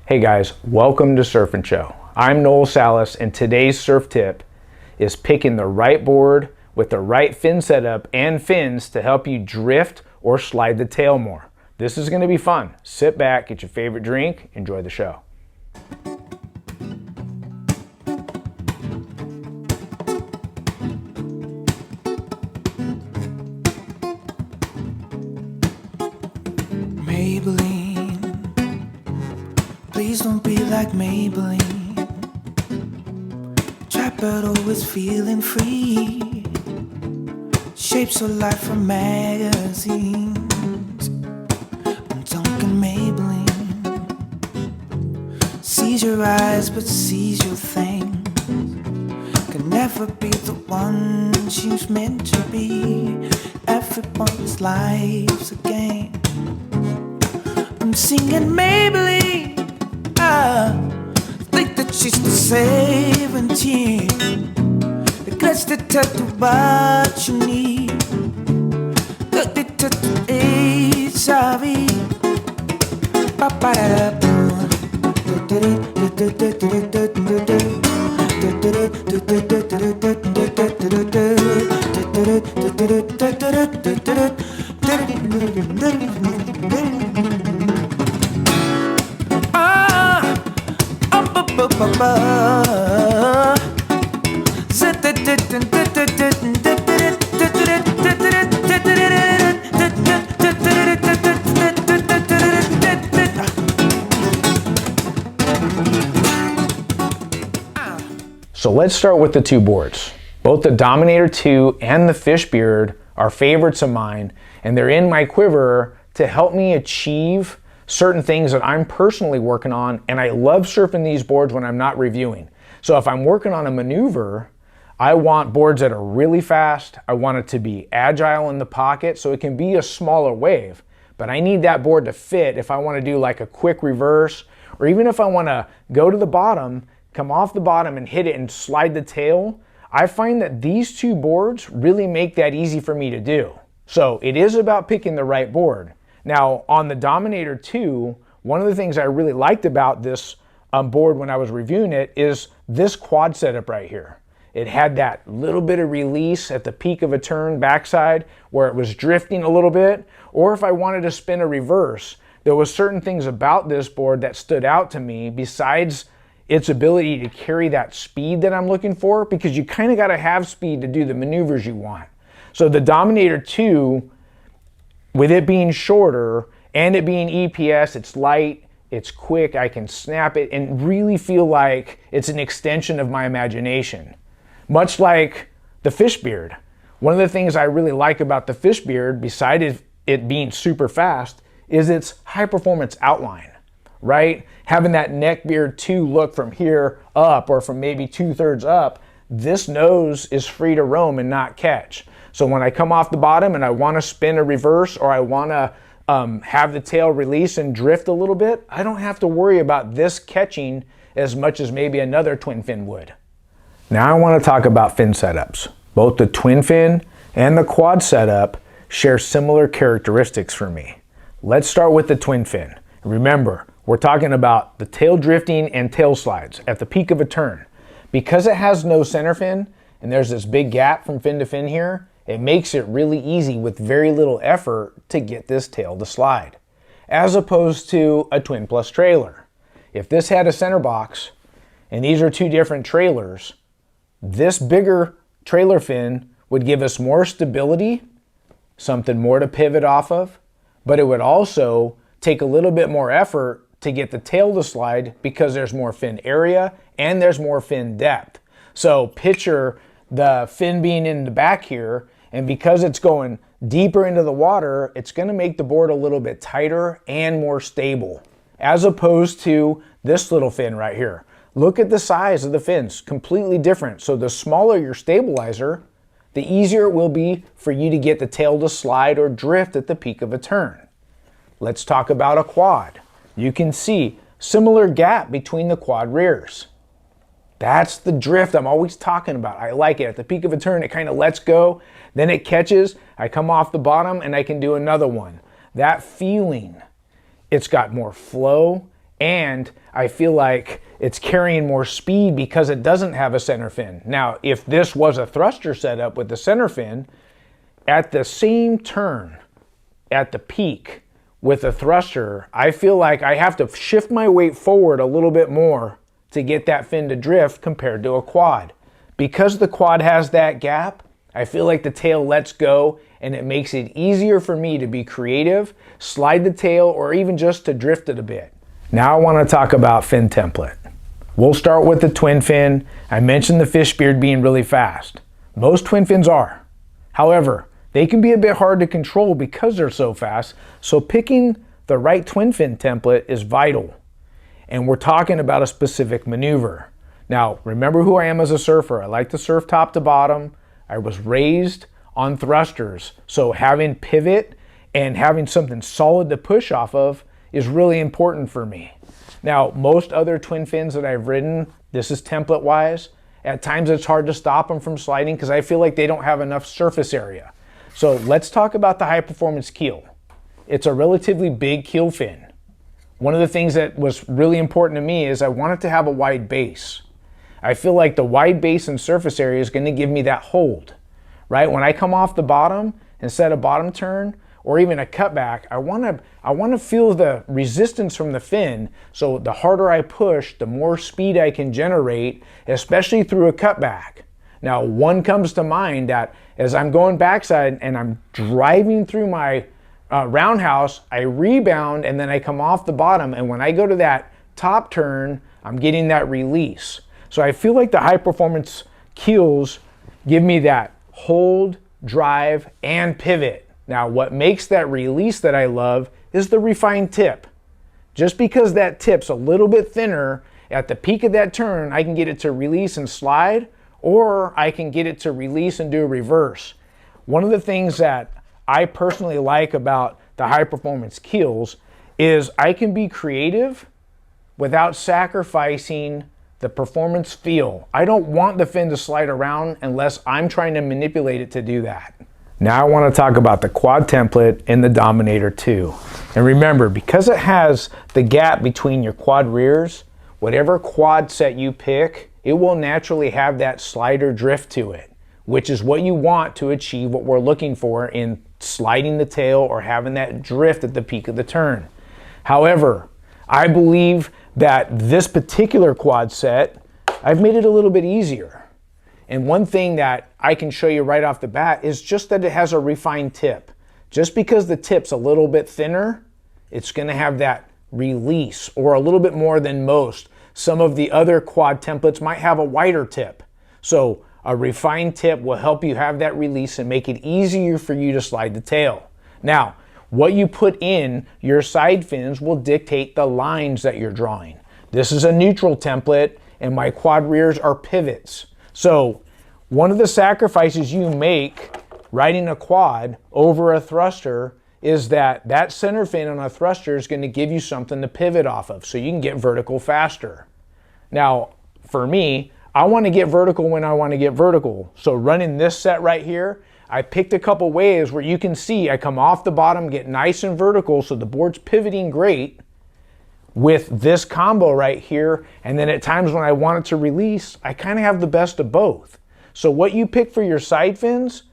Hey guys, welcome to Surf and Show. I'm Noel Salas, and today's surf tip is picking the right board with the right fin setup and fins to help you drift or slide the tail more. This is going to be fun. Sit back, get your favorite drink, enjoy the show. Maybelline, please don't be like Maybelline. Trap but always feeling free. Shapes of life from magazines. I'm talking Maybelline. Sees your eyes but sees your thing. Can never be the one she's meant to be. Everyone's life's a game. I'm singing Maybelline. Think that she's the 17. The clutch to tell you what you need. Got the tattoo HIV. So let's start with the two boards. Both the Dominator 2 and the Fishbeard are favorites of mine, and they're in my quiver to help me achieve certain things that I'm personally working on, and I love surfing these boards when I'm not reviewing. So if I'm working on a maneuver, I want boards that are really fast. I want it to be agile in the pocket so it can be a smaller wave, but I need that board to fit if I want to do like a quick reverse, or even if I want to go to the bottom, come off the bottom and hit it and slide the tail. I find that these two boards really make that easy for me to do. So it is about picking the right board. Now on the Dominator 2, one of the things I really liked about this board when I was reviewing it is this quad setup right here. It had that little bit of release at the peak of a turn backside where it was drifting a little bit, or if I wanted to spin a reverse, there was certain things about this board that stood out to me besides its ability to carry that speed that I'm looking for, because you kind of got to have speed to do the maneuvers you want. So the Dominator 2, with it being shorter and it being EPS, it's light, it's quick, I can snap it and really feel like it's an extension of my imagination. Much like the Fishbeard. One of the things I really like about the Fishbeard, besides it being super fast, is its high performance outline, right? Having that neckbeard 2 look from here up, or from maybe 2/3 up, this nose is free to roam and not catch. So when I come off the bottom and I want to spin a reverse, or I want to have the tail release and drift a little bit, I don't have to worry about this catching as much as maybe another twin fin would. Now I want to talk about fin setups. Both the twin fin and the quad setup share similar characteristics for me. Let's start with the twin fin. Remember, we're talking about the tail drifting and tail slides at the peak of a turn. Because it has no center fin and there's this big gap from fin to fin here, it makes it really easy with very little effort to get this tail to slide, as opposed to a twin plus trailer. If this had a center box and these are two different trailers, this bigger trailer fin would give us more stability, something more to pivot off of, but it would also take a little bit more effort to get the tail to slide because there's more fin area and there's more fin depth. So picture the fin being in the back here, and because it's going deeper into the water, it's going to make the board a little bit tighter and more stable, as opposed to this little fin right here. Look at the size of the fins, completely different. So the smaller your stabilizer, the easier it will be for you to get the tail to slide or drift at the peak of a turn. Let's talk about a quad. You can see similar gap between the quad rears. That's the drift I'm always talking about. I like it. At the peak of a turn, it kind of lets go, then it catches, I come off the bottom and I can do another one. That feeling, it's got more flow and I feel like it's carrying more speed because it doesn't have a center fin. Now, if this was a thruster setup with the center fin, at the same turn, at the peak with a thruster, I feel like I have to shift my weight forward a little bit more to get that fin to drift compared to a quad. Because the quad has that gap, I feel like the tail lets go and it makes it easier for me to be creative, slide the tail, or even just to drift it a bit. Now I want to talk about fin template. We'll start with the twin fin. I mentioned the Fishbeard being really fast. Most twin fins are. However, they can be a bit hard to control because they're so fast, so picking the right twin fin template is vital. And we're talking about a specific maneuver. Now, remember who I am as a surfer. I like to surf top to bottom. I was raised on thrusters, so having pivot and having something solid to push off of is really important for me. Now, most other twin fins that I've ridden, this is template wise, at times it's hard to stop them from sliding because I feel like they don't have enough surface area. So let's talk about the high performance keel. It's a relatively big keel fin. One of the things that was really important to me is I wanted to have a wide base. I feel like the wide base and surface area is going to give me that hold, right? When I come off the bottom and set a bottom turn or even a cutback, I want to feel the resistance from the fin, so the harder I push, the more speed I can generate, especially through a cutback. Now, one comes to mind that as I'm going backside and I'm driving through my roundhouse, I rebound and then I come off the bottom, and when I go to that top turn, I'm getting that release. So I feel like the high performance keels give me that hold, drive, and pivot. Now, what makes that release that I love is the refined tip. Just because that tip's a little bit thinner, at the peak of that turn, I can get it to release and slide, or I can get it to release and do a reverse. One of the things that I personally like about the high performance keels is I can be creative without sacrificing the performance feel. I don't want the fin to slide around unless I'm trying to manipulate it to do that. Now I want to talk about the quad template in the Dominator 2. And remember, because it has the gap between your quad rears, whatever quad set you pick, it will naturally have that slider drift to it, which is what you want to achieve what we're looking for in sliding the tail or having that drift at the peak of the turn. However, I believe that this particular quad set, I've made it a little bit easier. And one thing that I can show you right off the bat is just that it has a refined tip. Just because the tip's a little bit thinner, it's going to have that release, or a little bit more than most. Some of the other quad templates might have a wider tip. So a refined tip will help you have that release and make it easier for you to slide the tail. Now, what you put in your side fins will dictate the lines that you're drawing. This is a neutral template and my quad rears are pivots. So one of the sacrifices you make riding a quad over a thruster is that center fin on a thruster is going to give you something to pivot off of so you can get vertical faster. Now, for me, I want to get vertical when I want to get vertical. So running this set right here, I picked a couple ways where you can see I come off the bottom, get nice and vertical, so the board's pivoting great with this combo right here. And then at times when I want it to release, I kind of have the best of both. So what you pick for your side fins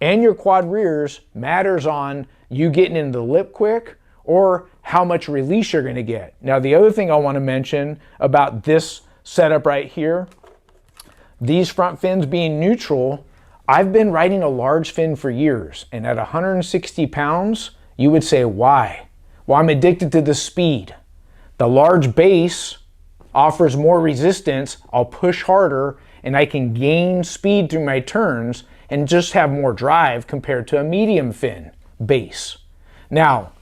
and your quad rears matters on you getting into the lip quick or how much release you're going to get. Now, the other thing I want to mention about this setup right here, these front fins being neutral, I've been riding a large fin for years, and at 160 pounds, you would say, why? Well, I'm addicted to the speed. The large base offers more resistance, I'll push harder, and I can gain speed through my turns and just have more drive compared to a medium fin base. Now,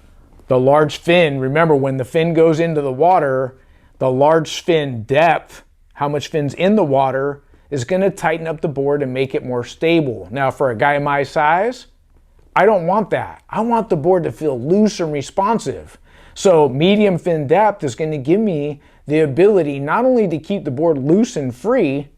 the large fin, remember when the fin goes into the water, the large fin depth, how much fin's in the water, is going to tighten up the board and make it more stable. Now, for a guy my size, I don't want that. I want the board to feel loose and responsive. So medium fin depth is going to give me the ability not only to keep the board loose and free,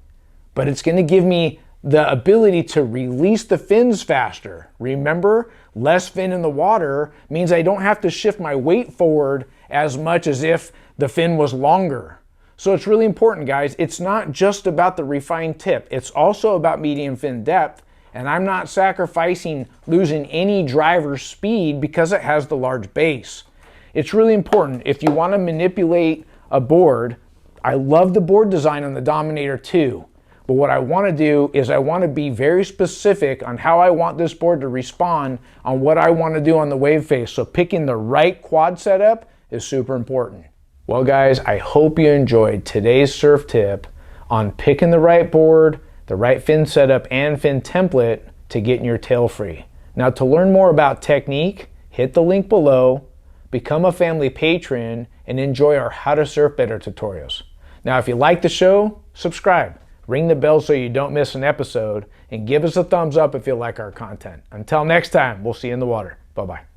but it's going to give me the ability to release the fins faster. Remember, less fin in the water means I don't have to shift my weight forward as much as if the fin was longer. So it's really important, guys. It's not just about the refined tip. It's also about medium fin depth, and I'm not sacrificing losing any driver speed because it has the large base. It's really important. If you want to manipulate a board, I love the board design on the Dominator 2, but what I want to do is I want to be very specific on how I want this board to respond on what I want to do on the wave face. So picking the right quad setup is super important. Well guys, I hope you enjoyed today's surf tip on picking the right board, the right fin setup and fin template to get in your tail free. Now to learn more about technique, hit the link below, become a family patron, and enjoy our How to Surf Better tutorials. Now if you like the show, subscribe, ring the bell so you don't miss an episode, and give us a thumbs up if you like our content. Until next time, we'll see you in the water. Bye-bye.